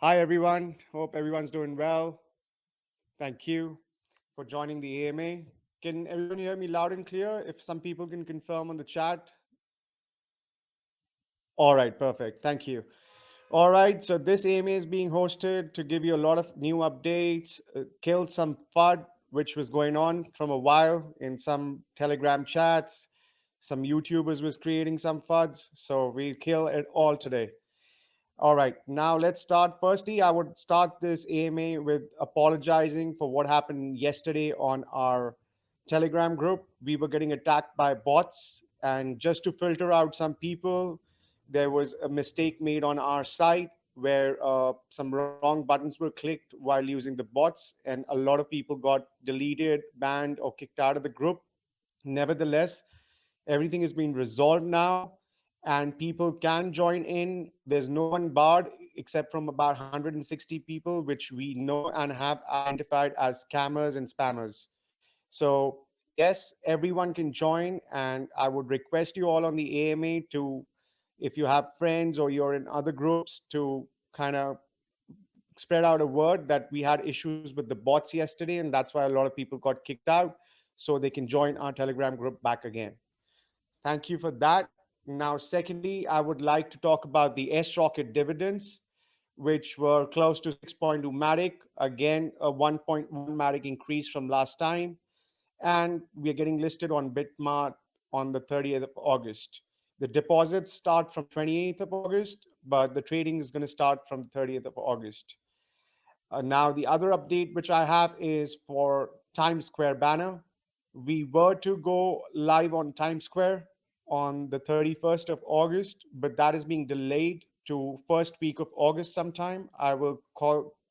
Hi, everyone. Hope everyone's doing well. Thank you for joining the AMA. Can everyone hear me loud and clear? If some people can confirm on the chat. All right, perfect. Thank you. All right, so this AMA is being hosted to give you a lot of new updates, kill some FUD, which was going on from a while in some Telegram chats. Some YouTubers was creating some FUDs, so we'll kill it all today. All right, now let's start. Firstly, I would start this AMA with apologizing for what happened yesterday on our Telegram group. We were getting attacked by bots, and just to filter out some people, there was a mistake made on our site where some wrong buttons were clicked while using the bots, and a lot of people got deleted, banned, or kicked out of the group. Nevertheless, everything is being resolved now, and people can join in. There's no one barred except from about 160 people, which we know and have identified as scammers and spammers. So, yes, everyone can join, and I would request you all on the AMA to, if you have friends or you're in other groups, to kind of spread out a word that we had issues with the bots yesterday, and that's why a lot of people got kicked out, so they can join our Telegram group back again. Thank you for that. Now, secondly, I would like to talk about the S Rocket dividends, which were close to 6.2 Matic, again, a 1.1 Matic increase from last time. And we are getting listed on Bitmart on the 30th of August. The deposits start from 28th of August, but the trading is going to start from the 30th of August. Now, the other update which I have is for Times Square banner. We were to go live on Times Square on the 31st of August, but that is being delayed to first week of August sometime. I will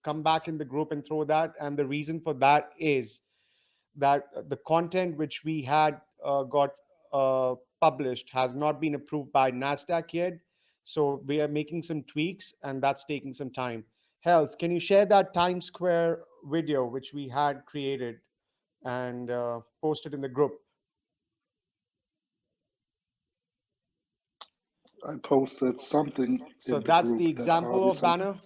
come back in the group and throw that. And the reason for that is that the content which we had got published has not been approved by NASDAQ yet. So we are making some tweaks, and that's taking some time. Hells, can you share that Times Square video which we had created and posted in the group? I posted something So in the that's the group that example Avi of sent me. banner.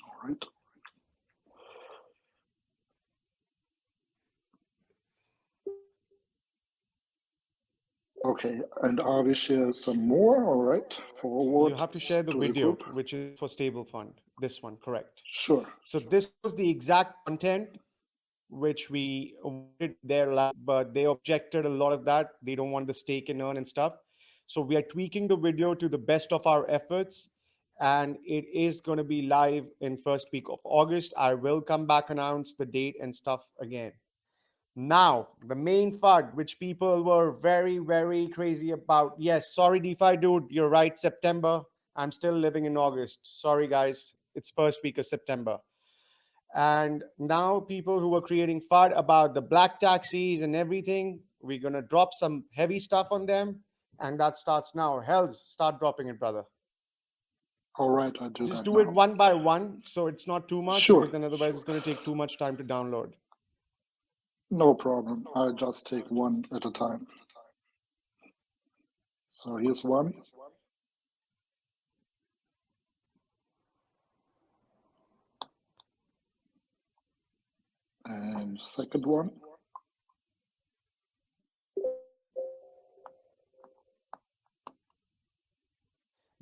All right. Okay, and Avi shares some more. All right, You forward have to share the to the video, group. which is for StableFund. This one, correct. Sure. So this was the exact content which we wanted there live, but they objected a lot of that. They don't want the stake and earn and stuff. So we are tweaking the video to the best of our efforts, and it is going to be live in first week of August. I will come back, announce the date and stuff again. Now, the main FUD, which people were very, very crazy about. Yes, sorry, DeFi dude, you're right, September. I'm still living in August. Sorry, guys. It's first week of September. And now people who are creating FUD about the black taxis and everything, we're going to drop some heavy stuff on them. And that starts now. Hells, start dropping it, brother. All right, I do Just that do it now. one by one, so it's not too much, Sure, because then otherwise sure. it's going to take too much time to download. No problem. I just take one at a time. So here's one. And second one.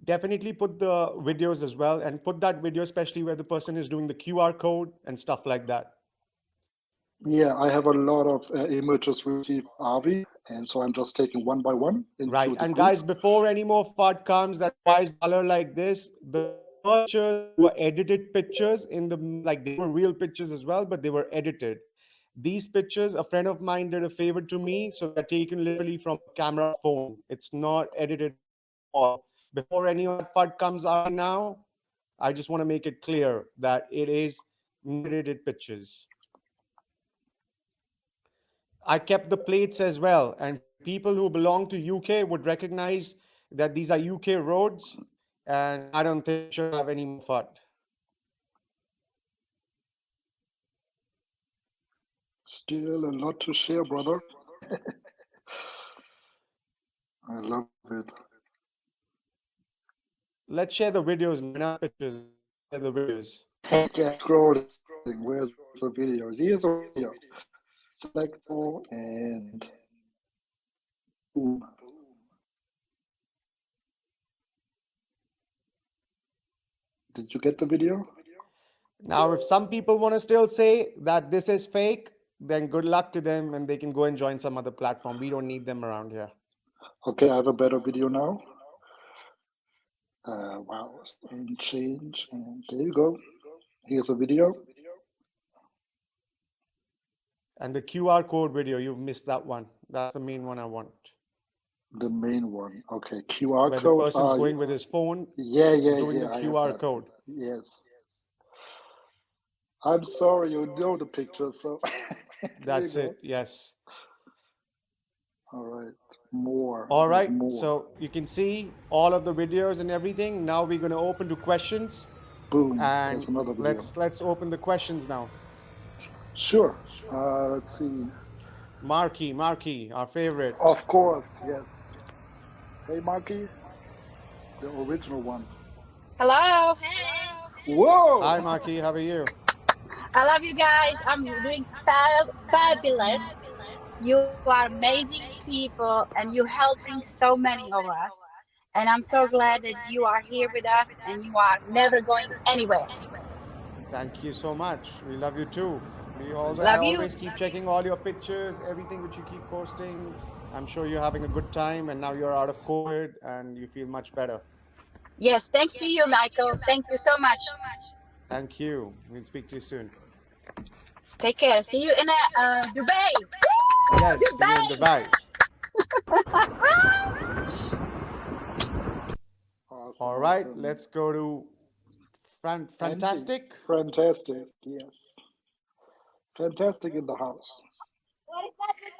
Definitely put the videos as well, and put that video especially where the person is doing the QR code and stuff like that. Yeah, I have a lot of images received Avi, and so I'm just taking one by one Right. into the And group. guys, before any more FUD comes that tries color like this, the pictures were edited pictures in the, like, they were real pictures as well, but they were edited. These pictures, a friend of mine did a favor to me, so they're taken literally from a camera phone. It's not edited at all. Before any of that FUD comes out now, I just want to make it clear that it is not edited pictures. I kept the plates as well, and people who belong to UK would recognize that these are UK roads, and I don't think we should have any more FUD. Still a lot to share, brother. I love it. Let's share the videos now, enough pictures. Let's share the videos. Okay, I'm scrolling. Where's the video? Here's a video. Select all and boom. Did you get the video? Now, if some people want to still say that this is fake, then good luck to them and they can go and join some other platform. We don't need them around here. Okay, I have a better video now. Wow, and change, and there you go. Here's a video. And the QR code video, you've missed that one. That's the main one I want. The main one. Okay, QR Where the code. person's going with his phone, doing the Yeah. I have QR that. code. Yes. I'm sorry, you know the picture, so there you That's go. it. Yes. All right, more. All There's right. more. So you can see all of the videos and everything. Now we're going to open to questions, Boom. There's and another video. let's open the questions now. Sure. Let's see. Marky, our favorite. Of course, yes. Hey, Marky, the original one. Hello, hey. Whoa! Hi, Marky. How are you? I love you guys. I'm doing fabulous. You are amazing people and you're helping so many of us. And I'm so glad that you are here with us and you are never going anywhere. Thank you so much. We love you too. I Love you. always keep checking all your pictures, everything which you keep posting. I'm sure you're having a good time, and now you're out of COVID and you feel much better. Yes, thanks to you, Michael. Thank you so much. Thank you. We'll speak to you soon. Take care. See you in Dubai. Yes, see you in Dubai. Dubai. Awesome, All right, awesome. let's go to Andy, Fantastic. fantastic. Yes, fantastic in the house.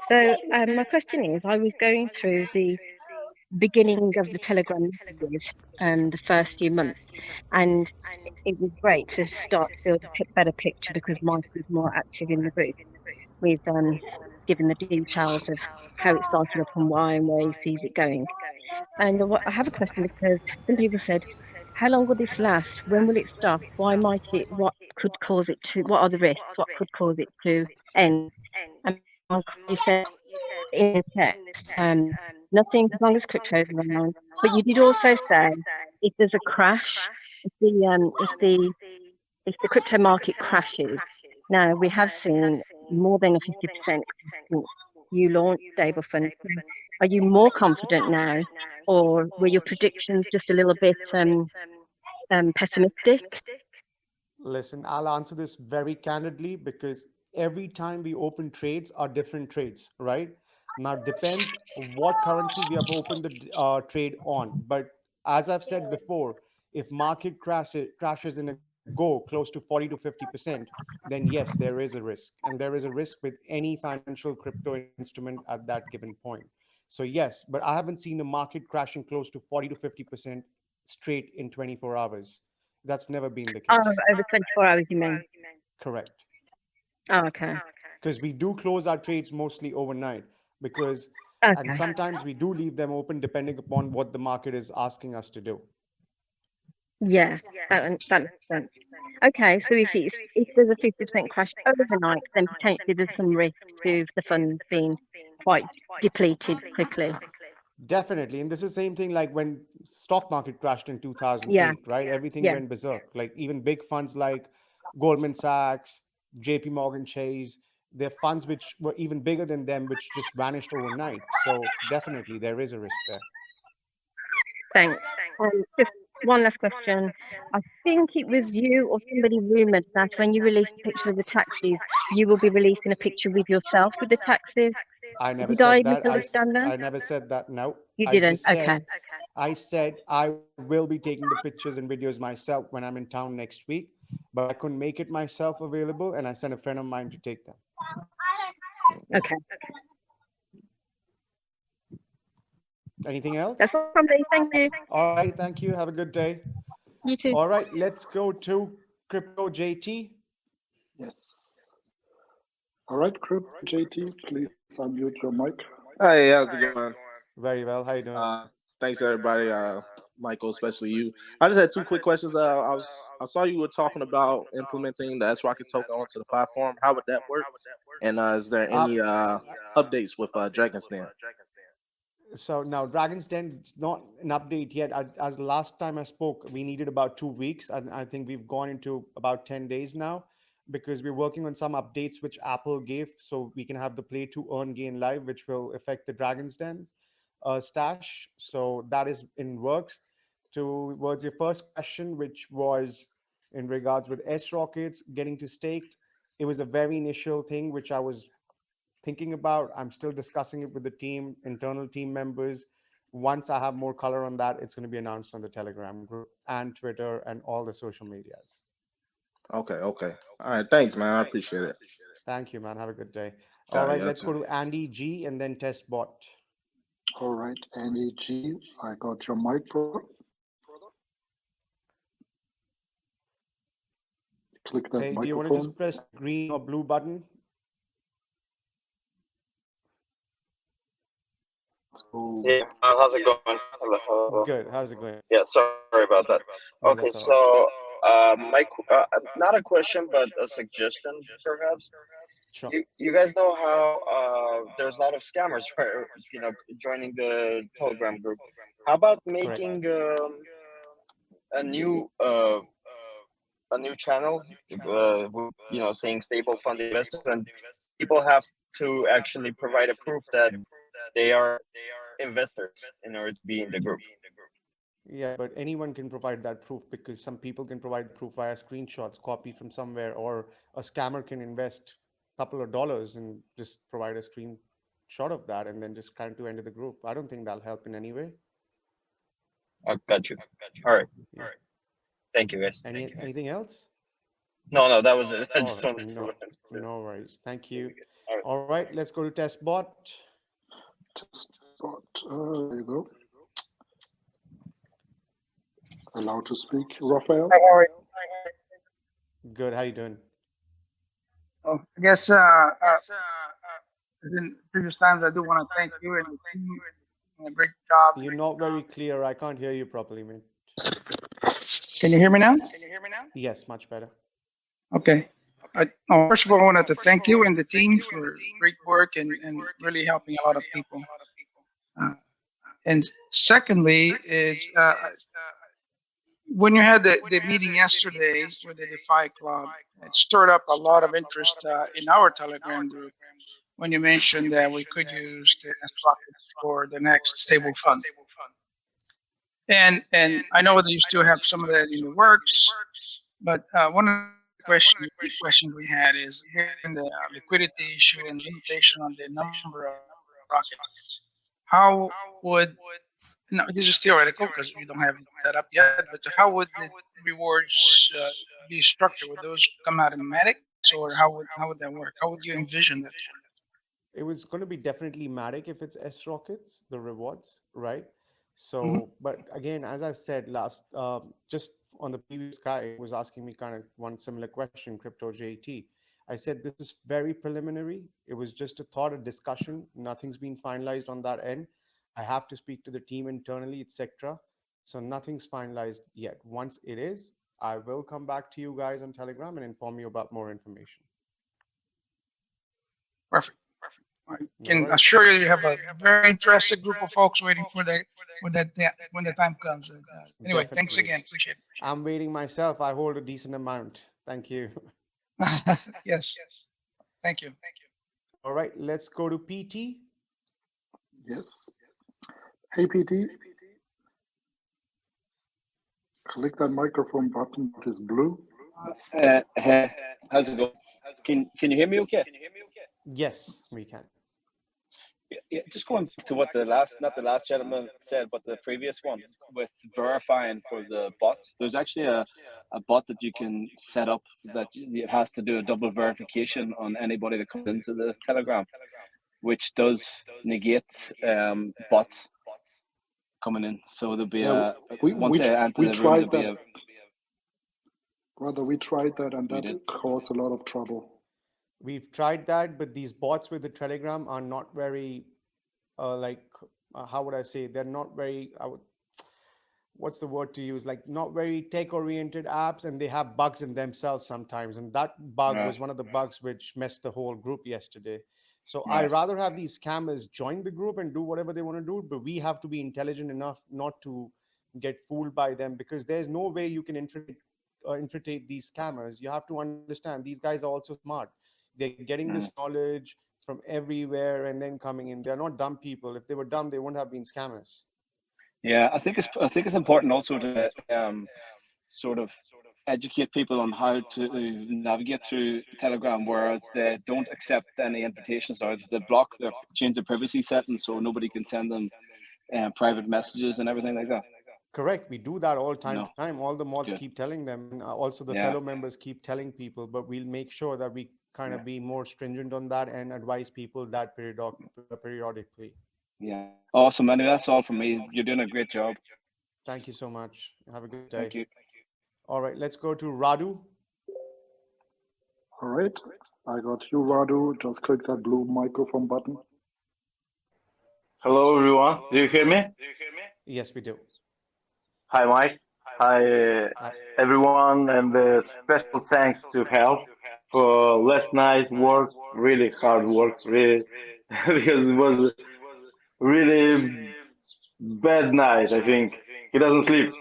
So my question is, I was going through the beginning of the Telegram messages, the first few months, and it was great to start to build a better picture because Mike was more active in the group with giving the details of how it started up and why and where he sees it going. And what, I have a question because some people said, how long will this last? When will it stop? Why might it? What could cause it to? What are the risks? What could cause it to end? And Mark, you said in the text, nothing as long as crypto is around. But you did also say if there's a crash, if the crypto market crashes. Now we have seen more than a 50% since you launched StableFund. So are you more confident now, or were your predictions just a little bit pessimistic? Listen, I'll answer this very candidly because every time we open trades are different trades, right? Now it depends what currency we have opened the trade on. But as I've said before, if market crashes in a go close to 40 to 50%, then yes, there is a risk, and there is a risk with any financial crypto instrument at that given point. So yes, but I haven't seen a market crashing close to 40 to 50% straight in 24 hours. That's never been the Oh, case. over 24 hours, you mean? Correct. Oh, okay. Because we do close our trades mostly overnight because and Okay. sometimes we do leave them open depending upon what the market is asking us to do. Yeah, that makes sense. Okay, so if there's a 50% crash overnight, then potentially there's some risk to the funds being quite depleted quickly. Definitely. And this is the same thing like when stock market crashed in Yeah, 2008, right? Everything yeah. went berserk. Like even big funds like Goldman Sachs, JP Morgan Chase, they're funds which were even bigger than them, which just vanished overnight. So definitely there is a risk there. Thanks. Just one last question. I think it was you or somebody rumoured that when you release the pictures of the taxis, you will be releasing a picture with yourself with the taxis. I never Did I said that. misunderstand that? I never said that. No, You I didn't. just Okay. said I will be taking the pictures and videos myself when I'm in town next week, but I couldn't make it myself available, and I sent a friend of mine to take them. Okay. Anything else? That's all from me. Thank you. All right, thank you. Have a good day. You too. All right, let's go to Crypto JT. Yes. All right, Crypto JT, please unmute your mic. Hey, how's it going? Very well. How you doing? Thanks everybody. Michael, especially you. I just had two quick questions. I saw you were talking about implementing the S Rocket token onto the platform. How would that work? And is there any updates with Dragon's Den? So now Dragon's Den, it's not an update yet. As the last time I spoke, we needed about 2 weeks, and I think we've gone into about 10 days now because we're working on some updates which Apple gave, so we can have the play to earn gain live, which will affect the Dragon's Den stash. So that is in works. Towards your first question, which was in regards with S rockets getting to staked, it was a very initial thing which I was thinking about. I'm still discussing it with the team, internal team members. Once I have more color on that, it's going to be announced on the Telegram group and Twitter and all the social medias. Okay, okay. All right, thanks, man. I appreciate it. Thank you, man. Have a good day. All All right, right, yeah, let's too. go to Andy G and then test bot. All right, Andy G, I got your mic, brother. Click that Hey, do you want to microphone. just press the green or blue button? Let's go. Yeah, how's it going? Hello, hello. Good. How's it going? Yeah, sorry about that. Okay, No, that's all right. so not a question, but a suggestion, perhaps. Sure. You guys know how there's a lot of scammers, joining the Telegram group. How about Correct. making a new channel, with, saying stable fund investors, and people have to actually provide a proof that they are investors in order to be in the group. Yeah, but anyone can provide that proof because some people can provide proof via screenshots, copy from somewhere, or a scammer can invest a couple of dollars and just provide a screenshot of that and then just trying to enter the group. I don't think that'll help in any way. I got you. All right. Yeah. Thank you, guys. Anything else? No, that was it. I All just right. wanted No, to no worries. Thank see you. you guys. All right. All right, let's go to test bot. Test bot. There you go. Allowed to speak, Raphael. Hi, how are you? Good. How you doing? Oh, I guess in previous times, I do want to thank you and the team. Doing a great job. You're not very clear. I can't hear you properly, man. Can you hear me now? Yes, much better. Okay. First of all, I wanted to thank you and the team for great work and really helping a lot of people. Uh, and secondly, is when you had the meeting yesterday with the DeFi Club, it stirred up a lot of interest in our Telegram group when you mentioned that we could use the S rockets for the next stable fund. And I know that you still have some of that in the works, but one of the key questions we had is given the liquidity issue and limitation on the number of rockets, how would, no, this is theoretical because we don't have it set up yet, but how would the rewards be structured? Would those come automatics, or how would that work? How would you envision that? It was going to be definitely Matic if it's S rockets, the rewards, right? Mhm. So, but again, as I said last, just on the previous guy was asking me kind of one similar question, Crypto JT. I said this is very preliminary. It was just a thought, a discussion. Nothing's been finalized on that end. I have to speak to the team internally, etc. So nothing's finalized yet. Once it is, I will come back to you guys on Telegram and inform you about more information. Perfect. I No can worries. assure you, you have a very interested group of folks waiting for when the time comes. Anyway, thanks Definitely. again. Appreciate I'm waiting myself. I hold a decent amount. Thank you. it. Yes. Thank you. All right, let's go to PT. Yes. Hey, PT, click that microphone button that is blue. Hey, how's it going? Can you hear me okay? Yes, we can. Yeah, just going back to what the last, not the last gentleman said, but the previous one with verifying for the bots. There's actually a bot that you can set up that it has to do a double verification on anybody that comes into the Telegram, which does negate bots coming in. So there'll be Yeah, once they enter we the room, tried there'll be that. Brother, we tried that, and we that did. caused a lot of trouble. We've tried that, but these bots with the Telegram are not very, like, how would I say? They're not very. what's the word to use, like not very tech oriented apps, and they have bugs in themselves sometimes, and that bug Right. was one of the bugs which messed the whole group yesterday. So I Right. rather have these scammers join the group and do whatever they want to do, but we have to be intelligent enough not to get fooled by them, because there's no way you can infiltrate these scammers. You have to understand these guys are also smart. They're getting this Mm. knowledge from everywhere and then coming in. They're not dumb people. If they were dumb, they wouldn't have been scammers. Yeah, I think it's important also to sort of educate people on how to navigate through Telegram, whereas they don't accept any invitations or they block their change their privacy settings so nobody can send them private messages and everything like that. Correct. We do that all You time know, to time. All the mods good. keep telling them, and also the Yeah, fellow members keep telling people. But we'll make sure that we kind yeah, of be more stringent on that and advise people that periodically. yeah. Awesome. Anyway, that's all from me. You're doing a great job. Thank you so much. Have a good Thank day. you. All right, let's go to Radu. All right, I got you, Radu. Just click that blue microphone button. Hello, everyone. Do you hear me? Yes, we do. Hi, Mike. Hi, Hi. everyone, and special thanks to Health for last night work. Really hard work, really, because it was really bad night. I think he doesn't sleep.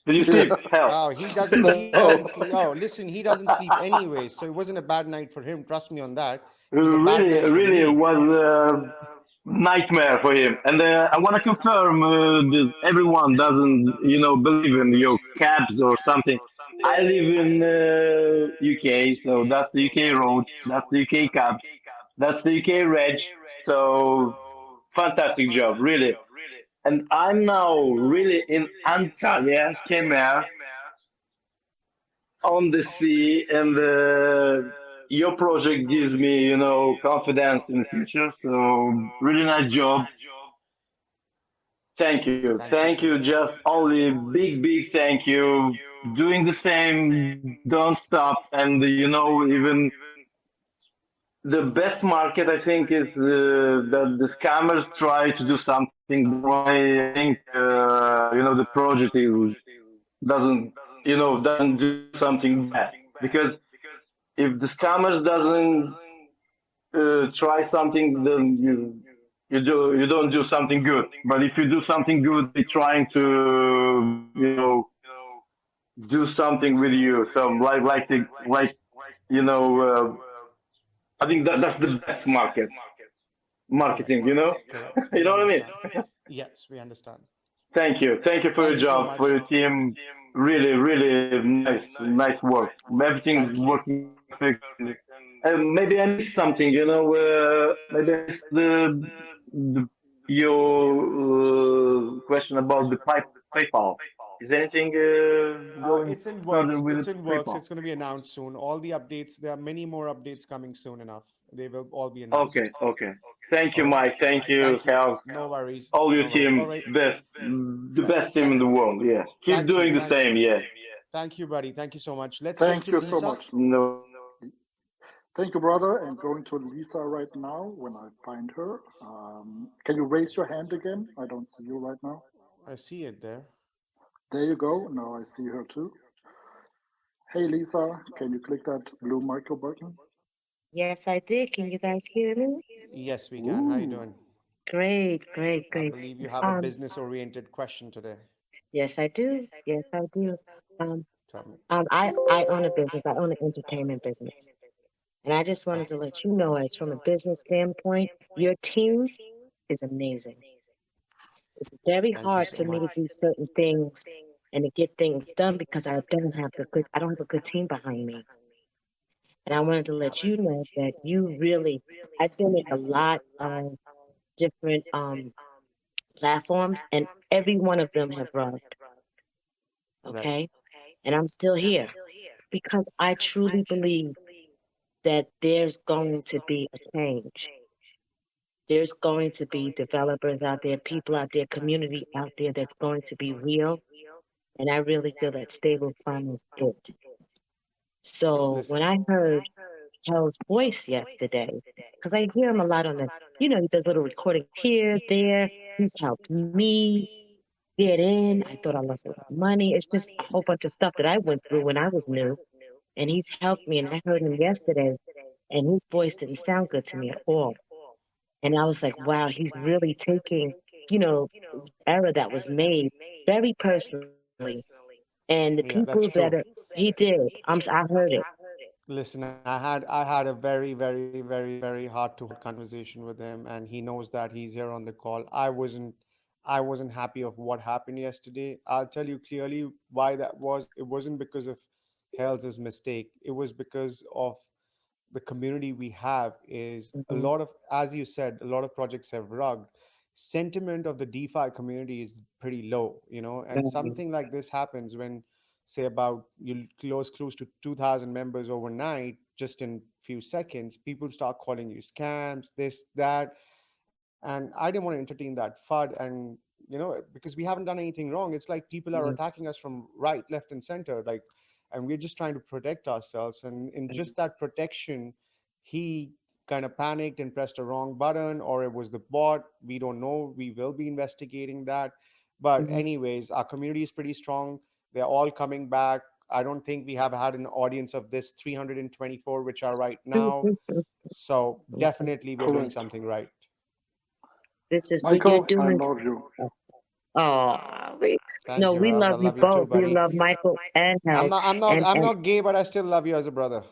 Did you Yeah. sleep, Health? Oh, he doesn't. He doesn't sleep. Oh, listen, he doesn't sleep anyway, so it wasn't a bad night for him. Trust me on that. It was a bad Really, night for really me. was a nightmare for him. And I want to confirm this: everyone doesn't, believe in your cabs or something. I live in UK, so that's the UK roads, that's the UK cabs, that's the UK reg. So fantastic job, really. And I'm now really in Antalya, Kemer, on the sea, and your project gives me, confidence in the future. So really nice job. Thank you Thank so you. much. Just only big thank you. Doing the same, don't stop. And even the best market, I think, is that the scammers try to do something. That's why I think the project doesn't doesn't do something bad, because if the scammers doesn't try something, then you don't do something good. But if you do something good, they're trying to do something with you. So like you know, I think that's the best Correct. marketing. Correct. You We know what I mean? understand. Yes, we understand. Thank you for Thank your you so job, for much. your team. Really nice work. Everything's Thank you. working perfect. And maybe I missed something. Maybe I missed the your question about the PayPal. Is anything going It's in further works. with It's the in works. PayPal? It's going to be announced soon. All the updates. There are many more updates coming soon enough. They will all be announced. Okay. Thank you, All right. Mike. Thank you, Thank you. Health. No worries. All your No worries. All team, right. the Th- best team th- in the world. Yeah, keep thank you. doing the Thank you. same. Yeah. Thank you, buddy. Thank you so much. Let's go Thank to you so Lisa. much. No. Thank you, brother. And going to Lisa right now when I find her. Can you raise your hand again? I don't see you right now. I see it there. There you go. Now I see her too. Hey, Lisa, can you click that blue micro button? Yes, I did. Can you guys hear me? Yes, we can. How you Ooh. doing? Great, great, I great. believe you have a Um, business-oriented question today. yes, I do. Yes, I do. Um, Tell me. I own a business. I own an entertainment business, and I just wanted to let you know, as from a business standpoint, your team is amazing. It's very Thank you hard so for me to much. do certain things and to get things done because I don't have a good team behind me. And I wanted to let you know that you really, I've been in a lot of different platforms, and every one of them have rubbed. Right. Okay. And I'm still here because I truly believe that there's going to be a change. There's going to be developers out there, people out there, community out there that's going to be real. And I really feel that stable fund is it. So Listen. when I heard Hell's voice yesterday, because I hear him a lot on the, he does little recording here, there. He's helped me. get in. I thought I lost a lot of money. It's just a whole bunch of stuff that I went through when I was new. And he's helped me. And I heard him yesterday, and his voice didn't sound good to me at all. And I was like, wow, he's really taking, error that was made very personally. And the Yeah, people that's that true. he did, I heard it. Listen, I had a very heart to heart conversation with him, and he knows that he's here on the call. I wasn't happy of what happened yesterday. I'll tell you clearly why that was. It wasn't because of Hell's mistake. It was because of the community we have. Is a Hmm. lot of, as you said, a lot of projects have rugged. Sentiment of the DeFi community is pretty low, and Right. something like this happens when, say, about you close to 2,000 members overnight, just in few seconds, people start calling you scams, this, that, and I didn't want to entertain that FUD, and because we haven't done anything wrong. It's like people are Mhm. attacking us from right, left, and center, like, and we're just trying to protect ourselves. And in just that protection, he kind of panicked and pressed a wrong button, or it was the bot. We don't know. We will be investigating that. But Mhm. anyways, our community is pretty strong. They're all coming back. I don't think we have had an audience of this 324, which are right now. So definitely we're doing Correct. something right. This is what you're Michael, I doing. love you. Oh, we, Thank no, you, we Hells. I love you love you too, both. We buddy. love Michael and I'm Health. not I'm not I'm And not gay, but I still love you as a brother.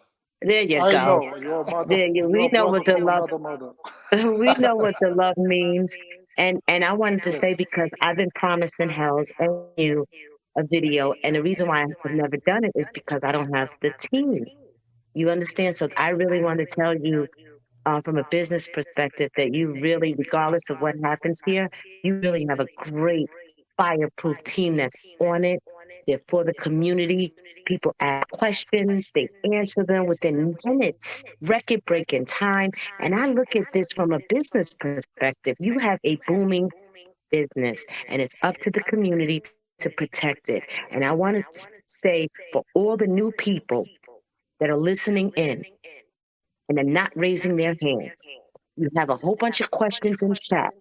there you I go. know your mother, There you. We your know brother what the from love. another mother. We know what the love means. And I wanted to say Yes. because I've been promising Hells and you a video, and the reason why I've never done it is because I don't have the team. You understand? So I really want to tell you from a business perspective that you really, regardless of what happens here, you really have a great fireproof team that's on it. They're for the community. People ask questions, they answer them within minutes, record breaking time. And I look at this from a business perspective. You have a booming business, and it's up to the community to protect it. And I want to say for all the new people that are listening in and are not raising their hands, you have a whole bunch of questions in chat.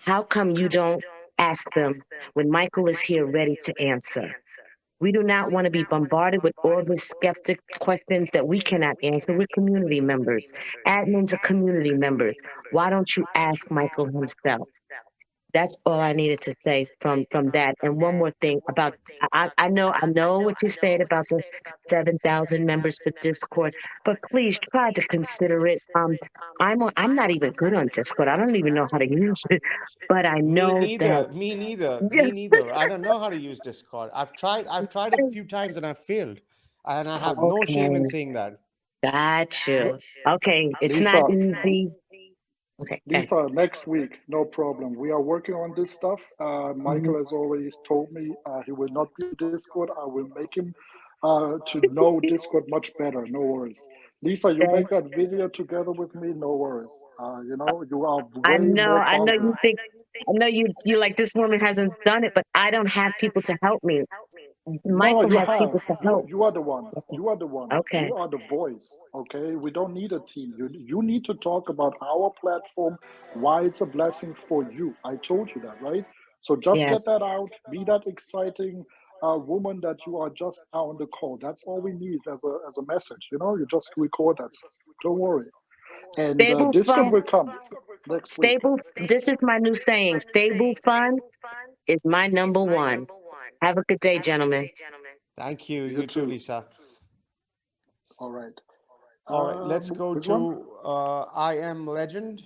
How come you don't ask them when Michael is here ready to answer? We do not want to be bombarded with all the skeptic questions that we cannot answer. We're community members. Admins are community members. Why don't you ask Michael himself? That's all I needed to say from that. And one more thing about I know what you said about the 7,000 members for Discord, but please try to consider it. I'm not even good on Discord. I don't even know how to use it, but I Me know that neither. Me neither. Me neither. I don't know how to use Discord. I've tried a few times and I've failed. And I have no shame in okay, saying that. got Le- you. Okay, it's not Lisa, easy. Okay, okay. Lisa, next week, no problem. We are working on this stuff. Mhm. Michael has already told me he will not be on Discord. I will make him to know Discord much better. No worries. Lisa, you Okay. make that video together with me. No worries. You are I way know, more I know you talented. think, I know you like this woman hasn't done it, but I don't have people to help me. No, Michael you has have. people to help. You are the one. Okay. You are the one. Okay. You are the voice. Okay. We don't need a team. You need to talk about our platform, why it's a blessing for you. I told you that, right? So just get Yes. that out. Be that exciting woman that you are just now on the call. That's all we need as a message. You just record that stuff. Don't worry. And Stable Discord fun. will come next week. Stable. This is my new saying. Stable fun is my number one. Have a good day, gentlemen. Thank you. You You too, too. Lisa. All right. All right, let's go Which one? to I Am Legend.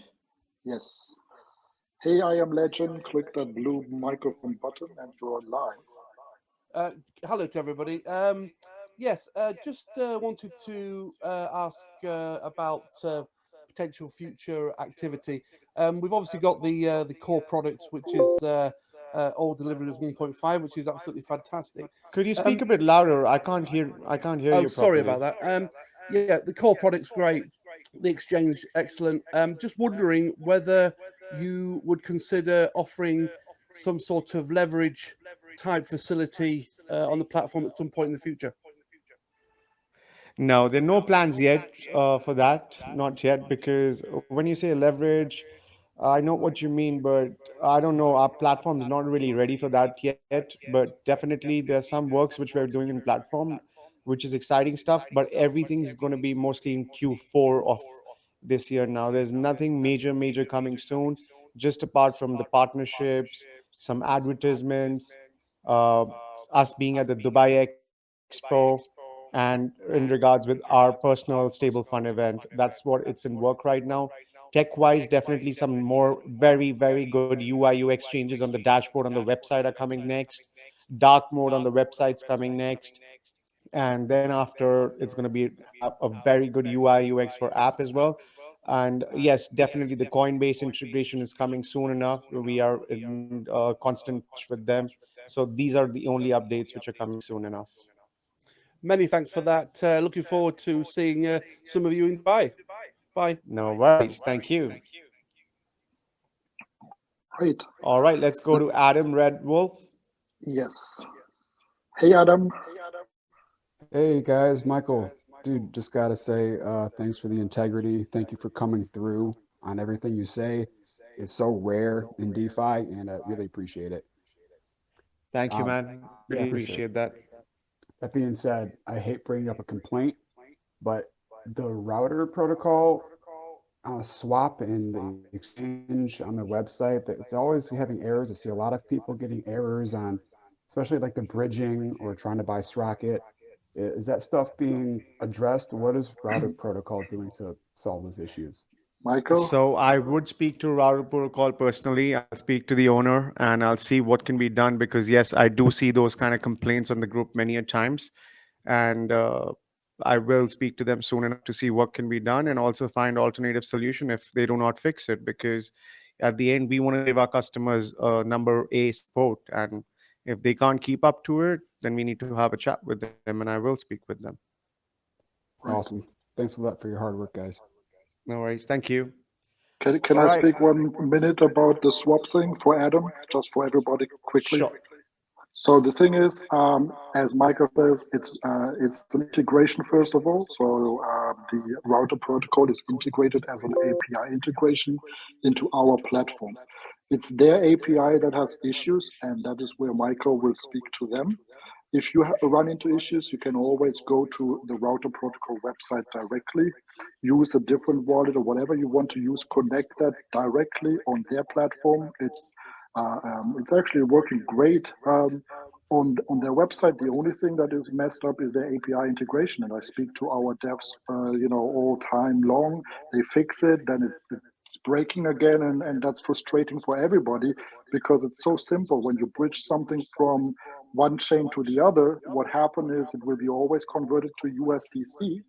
Yes. Hey, I am Legend. Click that blue microphone button and you're live. Uh, Hello to everybody. Yes, just wanted to ask about potential future activity. We've obviously got the core product, which is all delivered as 1.5, which is absolutely fantastic. Could you speak Um, a bit louder? I can't hear oh, you sorry properly. about that. Yeah, the core product's great. The exchange excellent. Just wondering whether you would consider offering some sort of leverage type facility on the platform at some point in the future. No, there are no plans yet for that. Not yet, because when you say leverage, I know what you mean, but I don't know. Our platform is not really ready for that yet. But definitely, there are some works which we're doing in platform, which is exciting stuff. But everything is going to be mostly in Q4 of this year now. There's nothing major coming soon, just apart from the partnerships, some advertisements, uh, us being at the Dubai Expo, and in regards with our personal stable fund event. That's what it's in work right now. Tech wise, definitely some more very good UI UX changes on the dashboard on the website are coming next. Dark mode on the website's coming next, and then after it's going to be a very good UI UX for app as well. And yes, definitely the Coinbase integration is coming soon enough. We are in constant touch with them. So these are the only updates which are coming soon enough. Many thanks for that. Looking forward to seeing some of you in Dubai. Bye. No worries. Thank you. Right. All right, let's go to Adam Red Wolf. Yes. Hey, Adam. Hey guys, Michael, dude, just gotta say, thanks for the integrity. Thank you for coming through on everything you say. It's so rare in DeFi, and I really appreciate it. Thank you, Um, man. Really yeah, for appreciate sure. that. That being said, I hate bringing up a complaint, but the router protocol swap in the exchange on the website, that it's always having errors. I see a lot of people getting errors on, especially like the bridging or trying to buy Sprocket. Is that stuff being addressed? What is router protocol doing to solve those issues? Michael. So I would speak to Router Protocol personally. I'll speak to the owner and I'll see what can be done, because yes, I do see those kind of complaints on the group many a times, and I will speak to them soon enough to see what can be done and also find alternative solution if they do not fix it. Because at the end, we want to give our customers number A support, and if they can't keep up to it, then we need to have a chat with them, and I will speak with them. Right. Awesome. Thanks a lot for your hard work, guys. No worries. Thank you. Can All I right. speak 1 minute about the swap thing for Adam, just for everybody quickly? Sure. So the thing is, as Michael says, it's an integration first of all. So the router protocol is integrated as an API integration into our platform. It's their API that has issues, and that is where Michael will speak to them. If you run into issues, you can always go to the router protocol website directly, use a different wallet or whatever you want to use, connect that directly on their platform. It's actually working great on their website. The only thing that is messed up is their API integration, and I speak to our devs, all time long. They fix it, then it's breaking again, and that's frustrating for everybody because it's so simple. When you bridge something from one chain to the other, what happens is it will be always converted to USDC,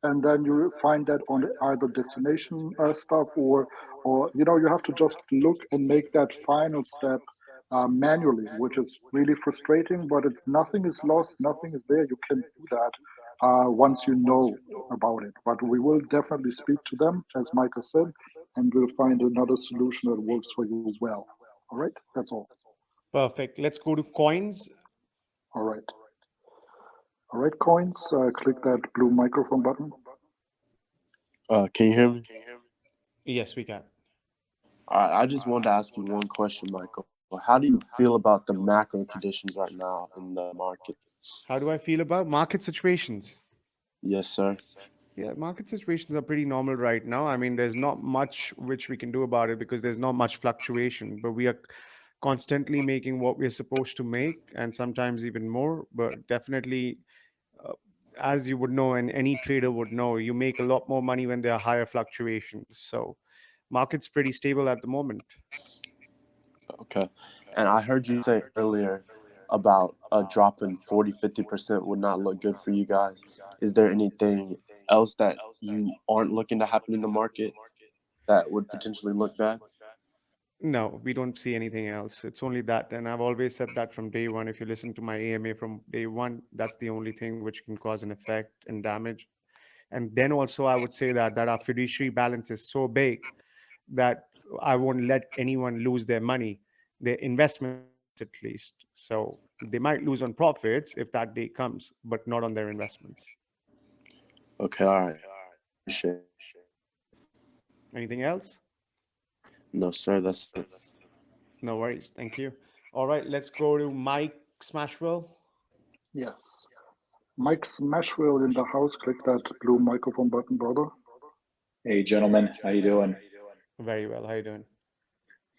and then you find that on either destination stuff or you have to just look and make that final step manually, which is really frustrating. But it's nothing is lost, nothing is there. You can do that once you know about it. But we will definitely speak to them, as Michael said, and we'll find another solution that works for you well. All right, that's all. Perfect. Let's go to coins. All right. All right, coins. Click that blue microphone button. Can you hear me? Yes, we can. All right, I just wanted to ask you one question, Michael. How do you feel about the macro conditions right now in the market? How do I feel about market situations? Yes, sir. Yeah, market situations are pretty normal right now. I mean, there's not much which we can do about it because there's not much fluctuation, but we are constantly making what we're supposed to make and sometimes even more. But definitely, uh, as you would know, and any trader would know, you make a lot more money when there are higher fluctuations. So, market's pretty stable at the moment. Okay. And I heard you say earlier about a drop in 40-50% would not look good for you guys. Is there anything else that you aren't looking to happen in the market that would potentially look bad? No, we don't see anything else. It's only that. And I've always said that from day one. If you listen to my AMA from day one, that's the only thing which can cause an effect and damage. And then also, I would say that our fiduciary balance is so big that I won't let anyone lose their money, their investments at least. So they might lose on profits if that day comes, but not on their investments. Okay, all right. Appreciate it. Anything else? No, sir. That's it. No worries. Thank you. All right, let's go to Mike Smashwell. Yes. Mike Smashville in the house. Click that blue microphone button, brother. Hey, gentlemen, how you doing? Very well. How you doing?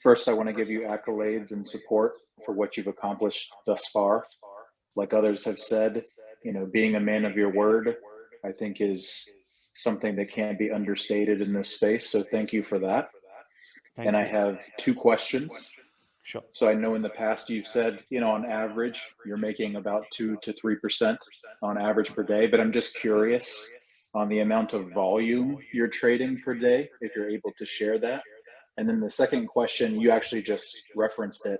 First, I want to give you accolades and support for what you've accomplished thus far. Like others have said, being a man of your word, I think is something that can't be understated in this space. So thank you for that. And Thank I you. have two questions. Sure. So I know in the past you've said, on average, you're making about 2 to 3% on average per day, but I'm just curious on the amount of volume you're trading per day, if you're able to share that. And then the second question, you actually just referenced it.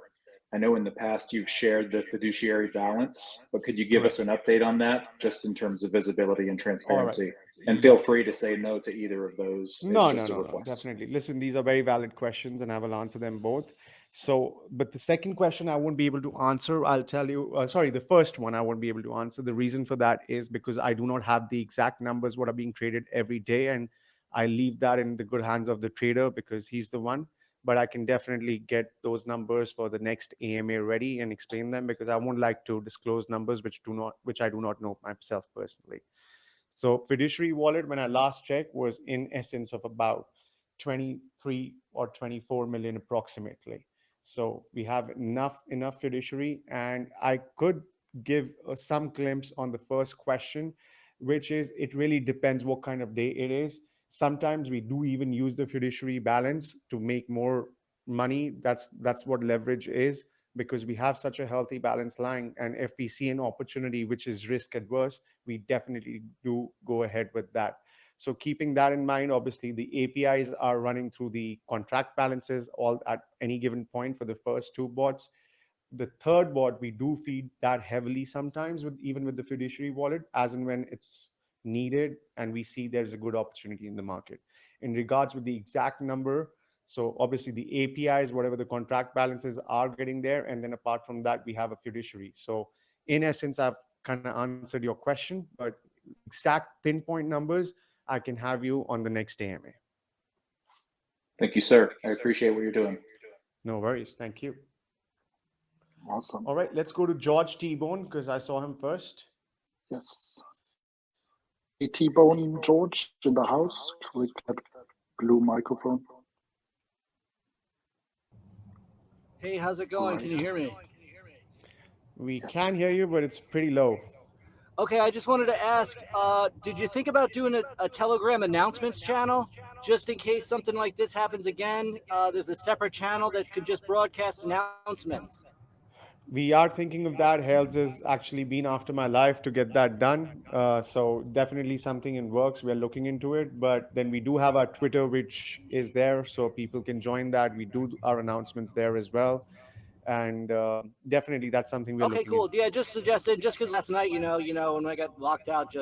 I know in the past you've shared the fiduciary balance, but could you give us Correct. an update on that just in terms of visibility and All right. transparency? And feel Yeah. free to say no to either of those. It's No, no, just a no, no, request. definitely. Listen, these are very valid questions and I will answer them both. So, but the second question I won't be able to answer. I'll tell you, sorry, the first one I won't be able to answer. The reason for that is because I do not have the exact numbers what are being traded every day. And I leave that in the good hands of the trader because he's the one. But I can definitely get those numbers for the next AMA ready and explain them because I won't like to disclose numbers which I do not know myself personally. So fiduciary wallet, when I last checked, was in essence of about 23 or 24 million approximately. So we have enough fiduciary, and I could give some glimpse on the first question, which is it really depends what kind of day it is. Sometimes we do even use the fiduciary balance to make more money. That's what leverage is because we have such a healthy balance line, and if we see an opportunity which is risk adverse, we definitely do go ahead with that. So keeping that in mind, obviously the APIs are running through the contract balances all at any given point for the first two bots. The third bot, we do feed that heavily sometimes with even with the fiduciary wallet, as and when it's needed and we see there's a good opportunity in the market. In regards with the exact number, so obviously the APIs, whatever the contract balances are getting there, and then apart from that, we have a fiduciary. So in essence, I've kind of answered your question, but exact pinpoint numbers I can have you on the next AMA. Thank you, sir. I appreciate what you're doing. No worries. Thank you. Awesome. All right, let's go to George T-Bone because I saw him first. Yes. A T-Bone George in the house. Click that blue microphone. Hey, how's it going? Right. Can you hear me? We can Yes. hear you, but it's pretty low. Okay, I just wanted to ask, did you think about doing a Telegram announcements channel? Just in case something like this happens again, there's a separate channel that could just broadcast announcements. We are thinking of that. Hells has actually been after my life to get that done. So definitely something in works. We are looking into it. But then we do have our Twitter, which is there, so people can join that. We do our announcements there as well, and definitely that's something we are Okay, looking cool. into. Yeah, just suggested, just because last night, when I got locked out, it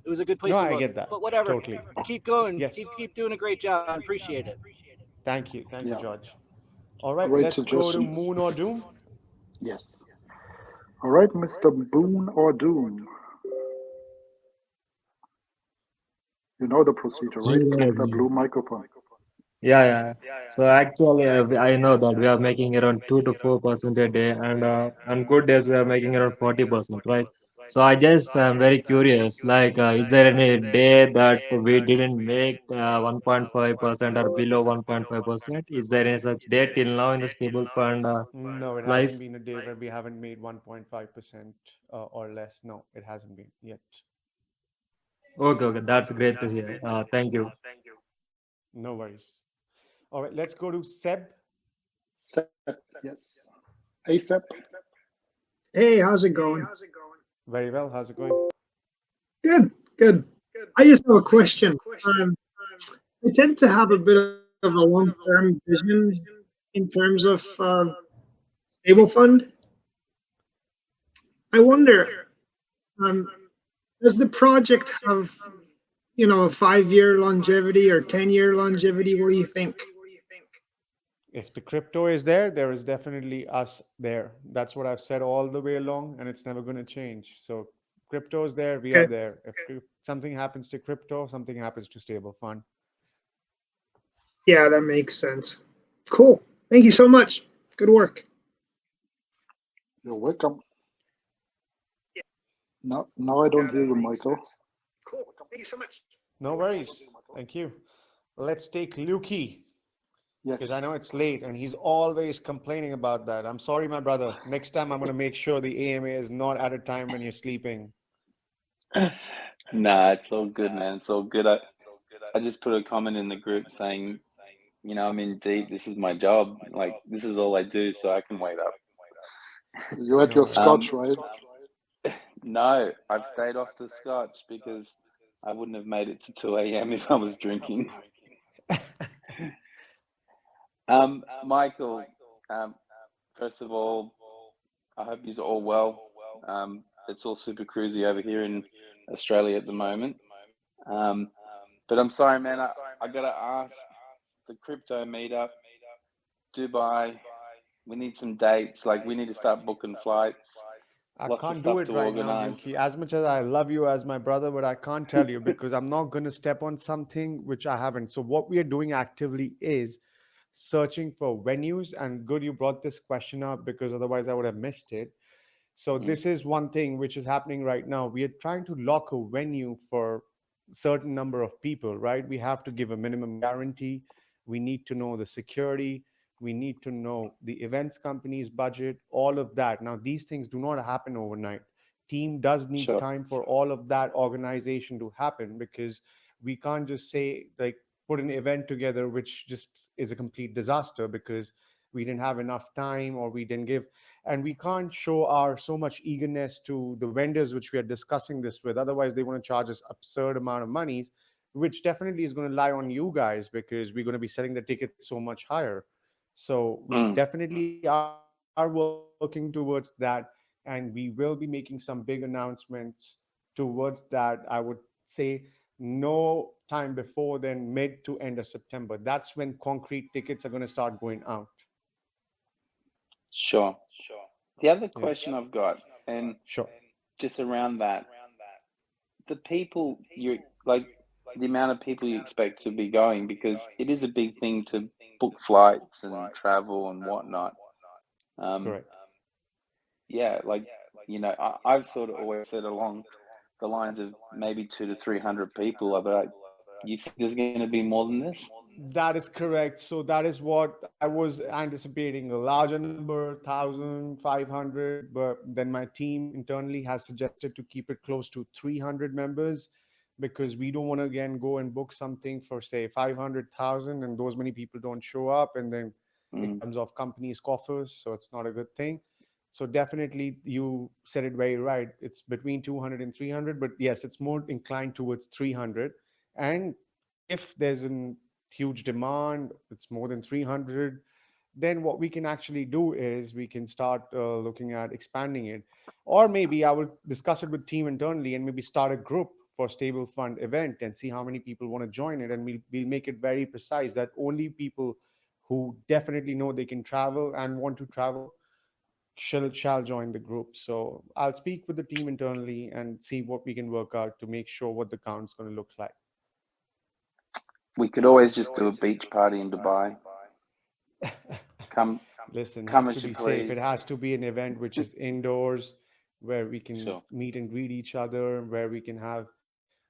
was a good No, place to I look. get that But whatever, totally. keep going, Yes. keep doing a great job. I appreciate it. Thank you, Yeah. George. All right, Great let's go to suggestion. Moon or Doom. Yes. All right, Mr. Boone or Doom. You know the procedure, right? Click the blue microphone. Yeah, yeah. So actually, I know that we are making around 2 to 4% a day, and on good days we are making around 40%, right? So I just am very curious. Like, is there any day that we didn't make 1.5% or below 1.5%? Is there any such day till now in the stable fund No, it hasn't life? been a day where we haven't made 1.5% or less. No, it hasn't been yet. Okay, okay, that's great to hear. Thank you. No worries. All right, let's go to Seb. Sep, yes. ASAP. Hey, how's it going? Very well. How's it going? Good, good. I just have a question. I tend to have a bit of a long-term vision in terms of stable fund. I wonder, um, does the project have, a 5-year longevity or 10-year longevity? What do you think? If the crypto is there, there is definitely us there. That's what I've said all the way along, and it's never going to change. So, crypto is there, we are Okay, there. If something happens to crypto, something happens to stable fund. yeah, that makes sense. Cool. Thank you so much. Good work. You're welcome. Now I don't hear you, Michael. Cool. Thank you so much. No worries. Thank you. Let's take Lukey because I Yes. know it's late and he's always complaining about that. I'm sorry, my brother. Next time I'm going to make sure the AMA is not at a time when you're sleeping. Nah, it's all good, man. It's all good. I just put a comment in the group saying, I'm in deep. This is my job. Like, this is all I do, so I can wait up. You had No your worries. scotch, right? No, I've stayed off the scotch because I wouldn't have made it to 2 a.m. if I was drinking. Michael, first of all, I hope you're all well. It's all super cruisy over here in Australia at the moment. Um, but I'm sorry, man. I gotta ask the crypto meetup, Dubai. We need some dates. Like, we need to start booking flights. I Lots of can't do stuff it to right now, organize. Luki. As much as I love you as my brother, but I can't tell you because I'm not going to step on something which I haven't. So, what we are doing actively is searching for venues. And good, you brought this question up because otherwise I would have missed it. So, Mm, this is one thing which is happening right now. We are trying to lock a venue for certain number of people, right? We have to give a minimum guarantee. We need to know the security. We need to know the events company's budget, all of that. Now, these things do not happen overnight. Team does need sure. time for all of that organization to happen because we can't just say, like, put an event together which just is a complete disaster because we didn't have enough time or we didn't give, and we can't show our so much eagerness to the vendors which we are discussing this with. Otherwise they want to charge us absurd amount of monies, which definitely is going to lie on you guys because we're going to be selling the tickets so much higher. So we Mm, definitely are working towards that, and we will be making some big announcements towards that. I would say no time before than mid to end of September. That's when concrete tickets are going to start going out. sure. The other Yeah. question I've got, and Sure. just around that, the people you like, the amount of people you expect to be going, because it is a big thing to book flights and travel and whatnot. Um, Correct. yeah, like, I've sort of always said along the lines of maybe 200 to 300 people. I'll be like, you think there's going to be more than this? That is correct. So that is what I was anticipating, a larger number, 1,500. But then my team internally has suggested to keep it close to 300 members because we don't want to again go and book something for say 500,000 and those many people don't show up and then it Mm, comes off companies' coffers. So it's not a good thing. So definitely you said it very right. It's between 200 and 300, but yes, it's more inclined towards 300. And if there's a huge demand, it's more than 300, then what we can actually do is we can start looking at expanding it. Or maybe I will discuss it with team internally and maybe start a group for stable fund event and see how many people want to join it. And we'll make it very precise that only people who definitely know they can travel and want to travel shall join the group. So I'll speak with the team internally and see what we can work out to make sure what the count's going to look like. we could always just do a beach party in Dubai. Come, Listen, come has as to you be safe. It please. has to be an event which is indoors, where we can Sure. meet and greet each other, where we can have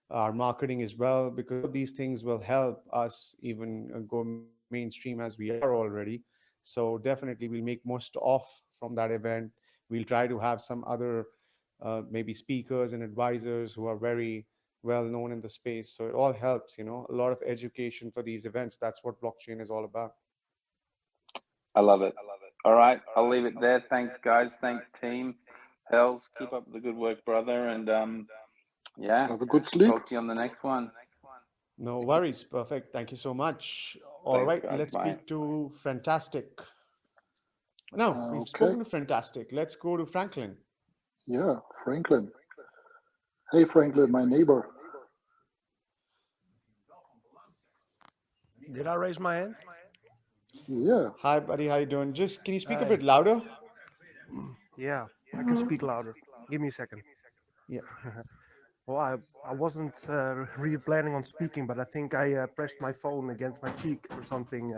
our marketing as well, because all of these things will help us even go mainstream as we are already. So definitely we'll make most off from that event. We'll try to have some other maybe speakers and advisors who are very well known in the space. So it all helps, a lot of education for these events. That's what blockchain is all about. I love it. All right, I'll leave it there. Thanks, guys. Thanks, team. Hells, keep up the good work, brother. And yeah, Have a good sleep. talk to you on the next one. No worries. Perfect. Thank you so much. All Thanks, right, guys. let's Bye. speak to Fantastic. No, we've Okay. spoken to Fantastic. Let's go to Franklin. Yeah, Franklin. Hey, Franklin, my neighbor. Did I raise my hand? Yeah. Hi, buddy. How you doing? Just can you speak a Hi. bit louder? Yeah, I can speak louder. Give me a second. Yeah. Well, I wasn't really planning on speaking, but I think I pressed my phone against my cheek or something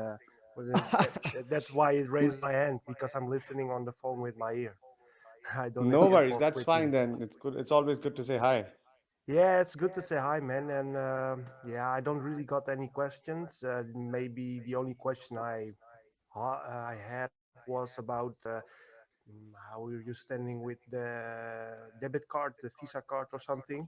That's why I raised my hand because I'm listening on the phone with my ear. I don't have No worries. AirPods That's with me. fine then. It's good. It's always good to say hi. Yeah, it's good to say hi, man. And yeah, I don't really got any questions. Maybe the only question I had was about how are you standing with the debit card, the Visa card, or something.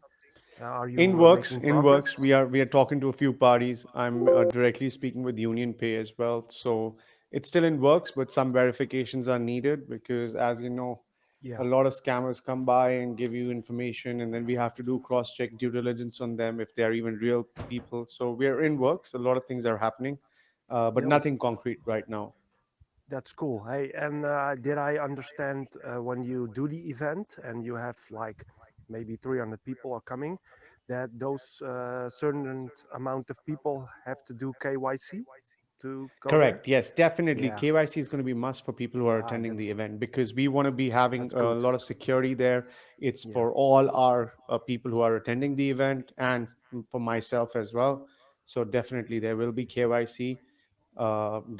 Are you making In progress? works. We are talking to a few parties. I'm directly speaking with Union Pay as well. So it's still in works, but some verifications are needed because, as you know, Yeah. a lot of scammers come by and give you information, and then we have to do cross-check due diligence on them if they are even real people. So we are in works. A lot of things are happening, but Yo, nothing concrete right now. that's cool. Hey, and did I understand when you do the event and you have like maybe 300 people are coming, that those certain amount of people have to do KYC to go there? Correct. Yes, definitely. Yeah. KYC is going to be must for people who are Ah, attending the event because we want to be having that's a good. lot of security there. It's Yeah. for all our people who are attending the event and for myself as well. So definitely there will be KYC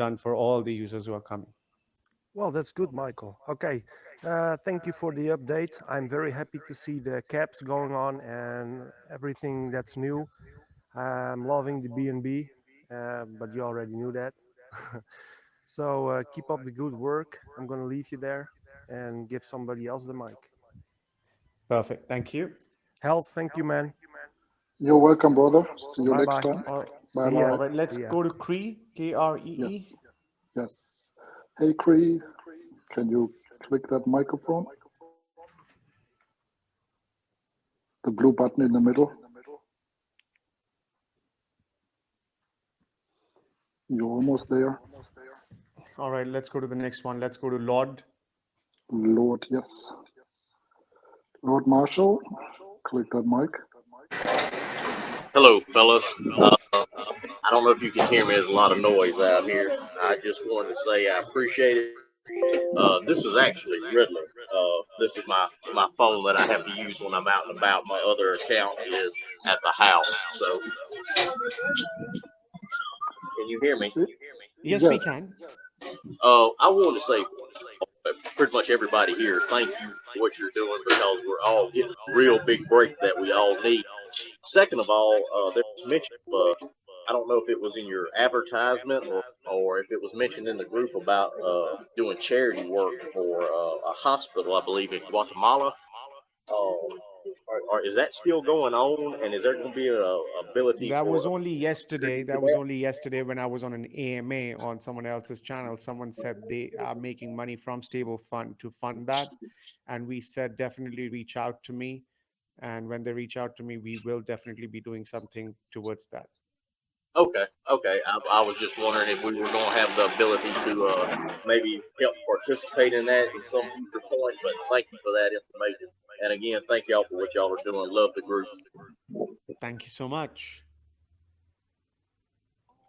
done for all the users who are coming. Well, that's good, Michael. Okay. Thank you for the update. I'm very happy to see the caps going on and everything that's new. I'm loving the B&B, but you already knew that. So keep up the good work. I'm going to leave you there and give somebody else the mic. Perfect. Thank you. Health, thank you, man. You're welcome, brother. See you Bye next bye. time. Bye See ya. bye. All right, let's See ya. go to Cree, Kree. Yes. Yes. Hey, Cree, can you click that microphone? The blue button in the middle. You're almost there. All right, let's go to the next one. Let's go to Lord. Lord, yes. Lord Marshall, click that mic. Hello, fellas. I don't know if you can hear me. There's a lot of noise out here. I just wanted to say I appreciate it. This is actually Riddler. This is my phone that I have to use when I'm out and about. My other account is at the house. So, can you hear me? Yes, we Yes. can. I wanted to say, pretty much everybody here, thank you for what you're doing because we're all getting a real big break that we all need. Second of all, there was mention of, I don't know if it was in your advertisement or if it was mentioned in the group about doing charity work for a hospital, I believe, in Guatemala. Is that still going on? And is there going to be a ability That was for only yesterday. for That was that? only yesterday when I was on an AMA on someone else's channel. Someone said they are making money from Stable Fund to fund that. And we said definitely reach out to me. And when they reach out to me, we will definitely be doing something towards that. Okay, okay. I was just wondering if we were going to have the ability to maybe help participate in that in some future point. But thank you for that information. And again, thank y'all for what y'all are doing. Love the group. Thank you so much.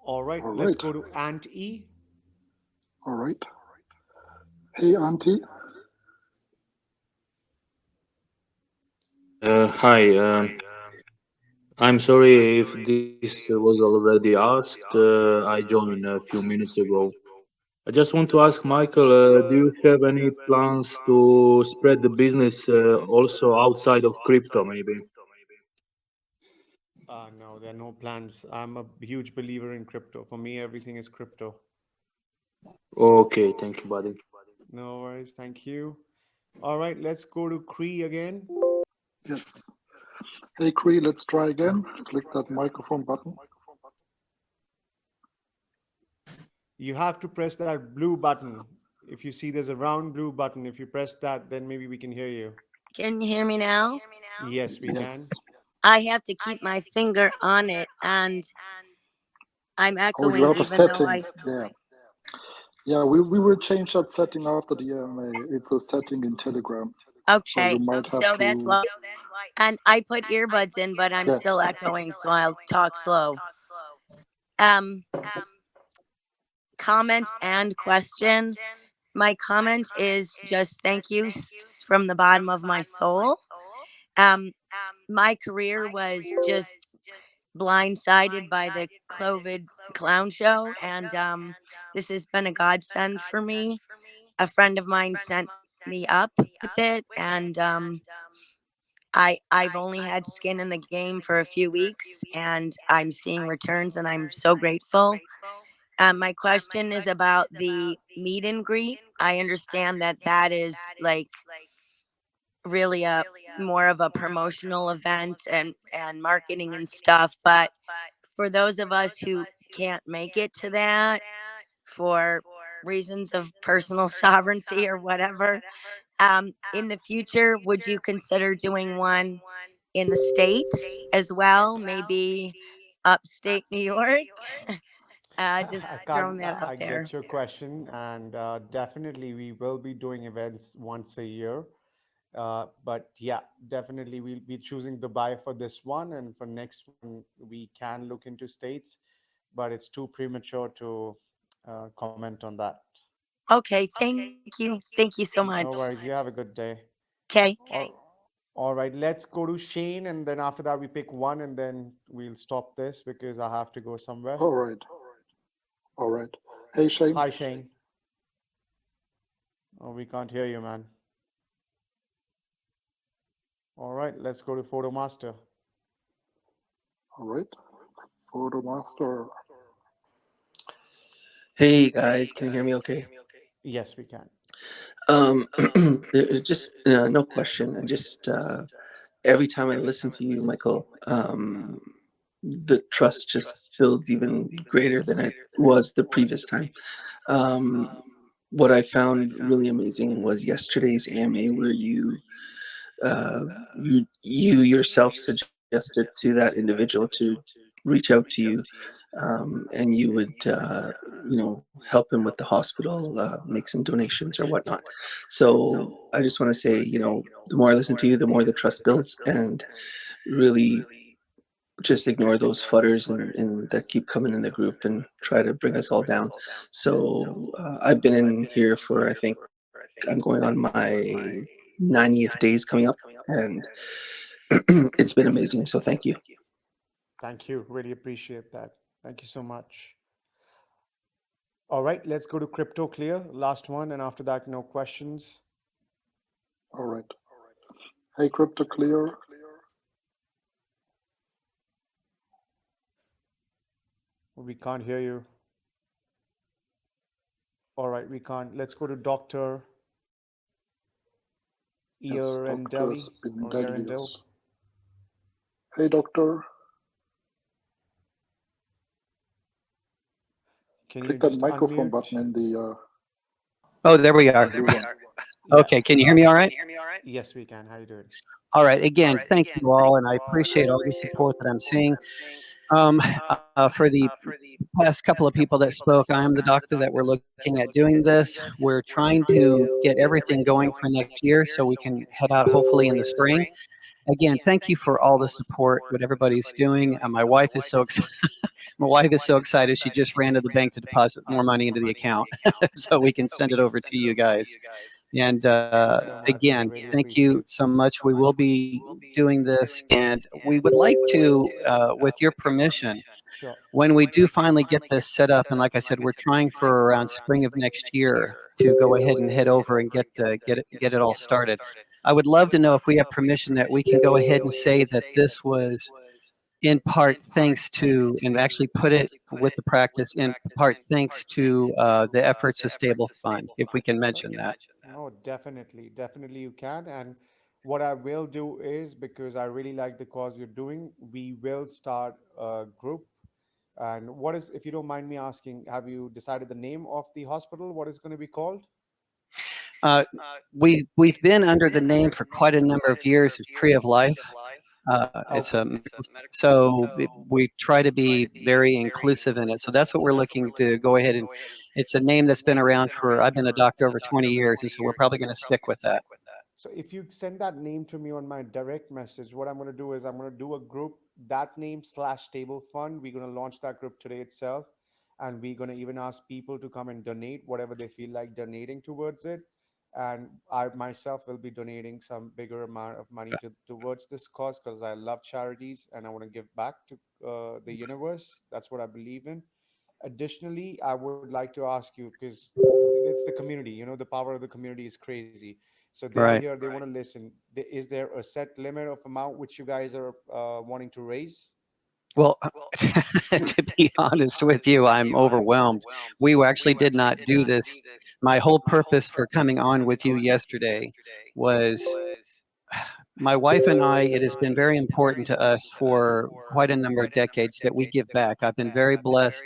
All right, All let's right. go to Aunt E. All right. Hey, Auntie. Hi. I'm sorry if this was already asked. I joined a few minutes ago. I just want to ask Michael, do you have any plans to spread the business also outside of crypto, maybe? No, there are no plans. I'm a huge believer in crypto. For me, everything is crypto. Okay, thank you, buddy. No worries. Thank you. All right, let's go to Cree again. Yes. Hey, Cree, let's try again. Click that microphone button. You have to press that blue button. If you see there's a round blue button, if you press that, then maybe we can hear you. Can you hear me now? Yes, we can. Yes. I have to keep my finger on it and I'm Oh, you echoing have a even though setting. I. Yeah. Yeah, we will change that setting after the AMA. It's a setting in Telegram. So you Okay, might have so that's to. why. And I put earbuds in, but I'm Yeah. still echoing, so I'll talk slow. Um, Comment and question. My comment is just thank you from the bottom of my soul. Um, my career was just blindsided by the COVID clown show, and this has been a godsend for me. A friend of mine sent me up with it, and I've only had skin in the game for a few weeks, and I'm seeing returns, and I'm so grateful. My question is about the meet and greet. I understand that that is like really a more of a promotional event and marketing and stuff, but for those of us who can't make it to that for reasons of personal sovereignty or whatever, in the future, would you consider doing one in the States as well? Maybe upstate New York? Just I throwing can't. that out I there. get your question, and definitely we will be doing events once a year. But yeah, definitely we'll be choosing Dubai for this one, and for next one we can look into states, but it's too premature to comment on that. Okay, thank you. Thank you so much. No worries. You have a good day. Okay. All right, let's go to Shane, and then after that we pick one, and then we'll stop this because I have to go somewhere. All right. All right. Hey, Shane. Hi, Shane. Oh, we can't hear you, man. All right, let's go to Photo Master. All right. Photo Master. Hey guys, can you hear me okay? Yes, we can. Just no question. I just every time I listen to you, Michael, the trust just builds even greater than it was the previous time. What I found really amazing was yesterday's AMA, where you yourself suggested to that individual to reach out to you, and you would help him with the hospital, make some donations or whatnot. So I just want to say, the more I listen to you, the more the trust builds, and really just ignore those fudders and that keep coming in the group and try to bring us all down. So I've been in here for, I think I'm going on my 90th days coming up, and it's been amazing. So thank you. Thank you. Really appreciate that. Thank you so much. All right, let's go to Crypto Clear, last one, and after that, no questions. All right. Hey, Crypto Clear. We can't hear you. All right, we can't. Let's go to Doctor Yes, Ear and Dr. Delhi or Ear and Dill. Spindelius. Hey, Doctor. Can you Click that just microphone unmute? button in the Oh, there we are. blue one. Okay, can you hear me all right? Yes, we can. How you doing? All right. Again, thank you all, and I appreciate all the support that I'm seeing. For the past couple of people that spoke, I am the doctor that we're looking at doing this. We're trying to get everything going for next year so we can head out hopefully in the spring. Again, thank you for all the support, what everybody's doing. My wife is so excited. My wife is so excited. She just ran to the bank to deposit more money into the account so we can send it over to you guys. And again, thank you so much. We will be doing this, and we would like to, with your permission, Sure. when we do finally get this set up, and like I said, we're trying for around spring of next year to go ahead and head over and get it all started. I would love to know if we have permission that we can go ahead and say that this was in part thanks to, and actually put it with the practice, in part thanks to the efforts of Stable Fund, if we can mention that. No, definitely. Definitely you can. And what I will do is, because I really like the cause you're doing, we will start a group. And what is, if you don't mind me asking, have you decided the name of the hospital? What is going to be called? Uh, we've been under the name for quite a number of years as Tree of Life. It's a so we try to be very inclusive in it. So that's what we're looking to go ahead and. It's a name that's been around for. I've been a doctor over 20 years, and so we're probably going to stick with that. So if you send that name to me on my direct message, what I'm going to do is I'm going to do a group, that name slash stable fund. We're going to launch that group today itself. And we're going to even ask people to come and donate whatever they feel like donating towards it. And I myself will be donating some bigger amount of money towards this cause because I love charities and I want to give back to the universe. That's what I believe in. Additionally, I would like to ask you, because it's the community, the power of the community is crazy. So they are Right. here, they want to listen. Is there a set limit of amount which you guys are wanting to raise? Well, to be honest with you, I'm overwhelmed. Actually did not do this. My whole purpose for coming on with you yesterday was my wife and I, it has been very important to us for quite a number of decades that we give back. I've been very blessed.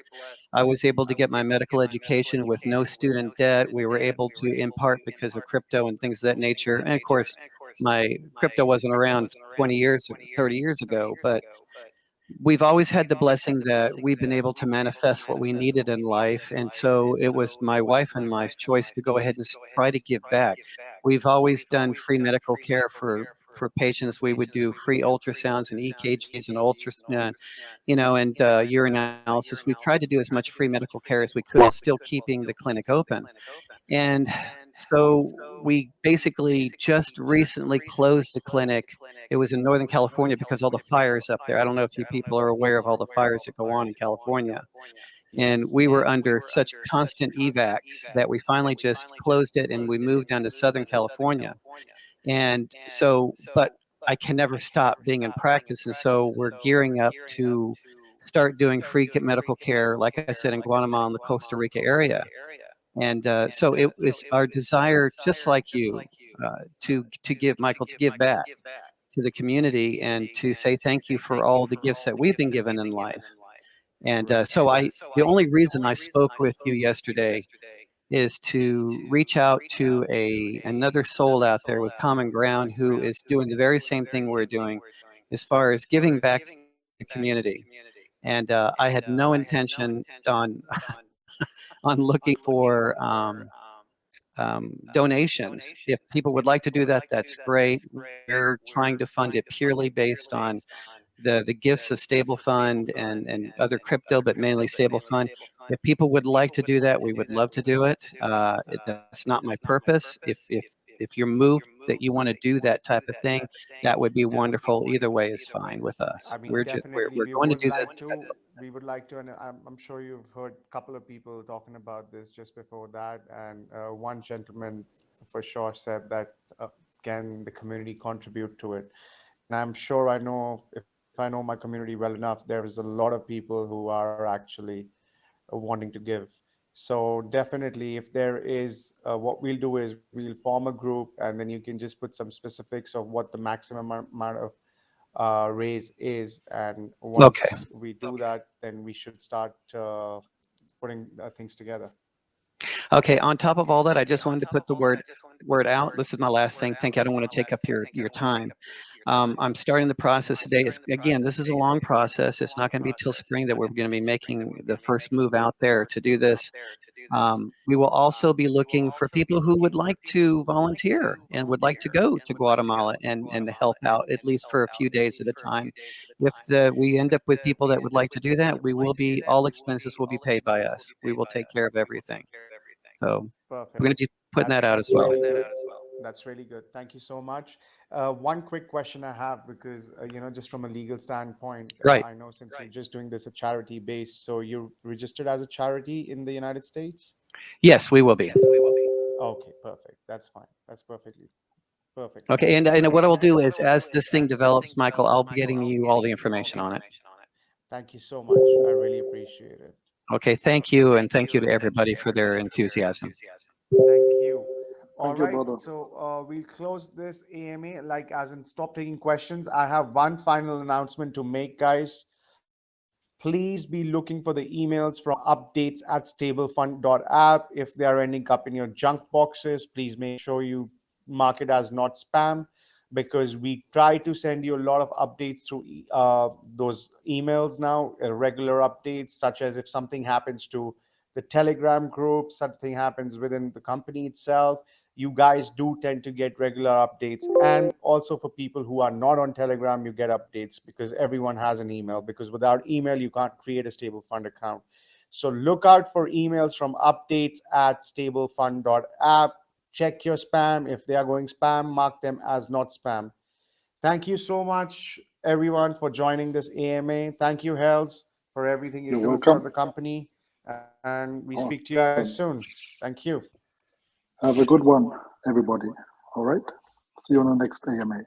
I was able to get my medical education with no student debt. We were able to, in part because of crypto and things of that nature. And of course, my crypto wasn't around 20 years, 30 years ago, but we've always had the blessing that we've been able to manifest what we needed in life. And so it was my wife and my choice to go ahead and try to give back. We've always done free medical care for patients. We would do free ultrasounds and EKGs and and urinalysis. We've tried to do as much free medical care as we could while still keeping the clinic open. And so we basically just recently closed the clinic. It was in Northern California because all the fires up there. I don't know if you people are aware of all the fires that go on in California. And Yes. we were under such constant evacs that we finally just closed it and we moved down to Southern California. And so, but I can never stop being in practice. And so we're gearing up to start doing free medical care, like I said, in Guatemala and the Costa Rica area. And so it was our desire, just like you, to give, Michael, to give back to the community and to say thank you for all the gifts that we've been given in life. And Right. the only reason I spoke with you yesterday is to reach out to another soul out there with common ground who is doing the very same thing we're doing, as far as giving back to the community. And I had no intention on on looking for donations. If people would like to do that, that's great. We're trying to fund it purely based on the gifts of StableFund and other crypto, but mainly StableFund. If people would like to do that, we would love to do it. That's not my purpose. If you're moved that you want to do that type of thing, that would be wonderful. Either way is fine with us. I mean, definitely, We're we going to would do this like because to. We would like to, and I'm sure you've heard a couple of people talking about this just before that. And one gentleman for sure said that can the community contribute to it? And I'm sure I know, if I know my community well enough, there is a lot of people who are actually wanting to give. So definitely, if there is, what we'll do is we'll form a group, and then you can just put some specifics of what the maximum amount of raise is. And okay. once we do that, then we should start putting things together. Okay, on top of all that, I just wanted to put the word out. This is my last thing. Thank you. I don't want to take up your time. I'm starting the process today. Again, this is a long process. It's not going to be till spring that we're going to be making the first move out there to do this. We will also be looking for people who would like to volunteer and would like to go to Guatemala and help out at least for a few days at a time. If we end up with people that would like to do that, we will be all expenses will be paid by us. We will take care of everything. So we're Perfect. going to be putting that out as That's well. really good. That's really good. Thank you so much. One quick question I have, because just from a legal standpoint, Right. I know since you're just doing this a charity based, so you're registered as a charity in the United States. Yes, we will be. Okay, perfect. That's fine. That's perfect. Okay, Thank you and so what I'll much. do is, as this thing develops, Michael, I'll be getting you all the information on it. Thank you so much. I really appreciate it. Okay, thank you, and thank you to everybody for their enthusiasm. Thank you. All Thank you, right, brother. so we'll close this AMA, like as in stop taking questions. I have one final announcement to make, guys. Please be looking for the emails from updates@stablefund.app. If they are ending up in your junk boxes, please make sure you mark it as not spam, because we try to send you a lot of updates through those emails now, regular updates, such as if something happens to the Telegram group, something happens within the company itself. You guys do tend to get regular updates. And also for people who are not on Telegram, you get updates because everyone has an email. Because without email, you can't create a stable fund account. So look out for emails from updates@stablefund.app. Check your spam. If they are going spam, mark them as not spam. Thank you so much, everyone for joining this AMA. Thank you, Hells, for everything you You're do for welcome. the company. And we speak to you guys Awesome. soon. Thank you. Have a good one, everybody. All right. See you on the next AMA.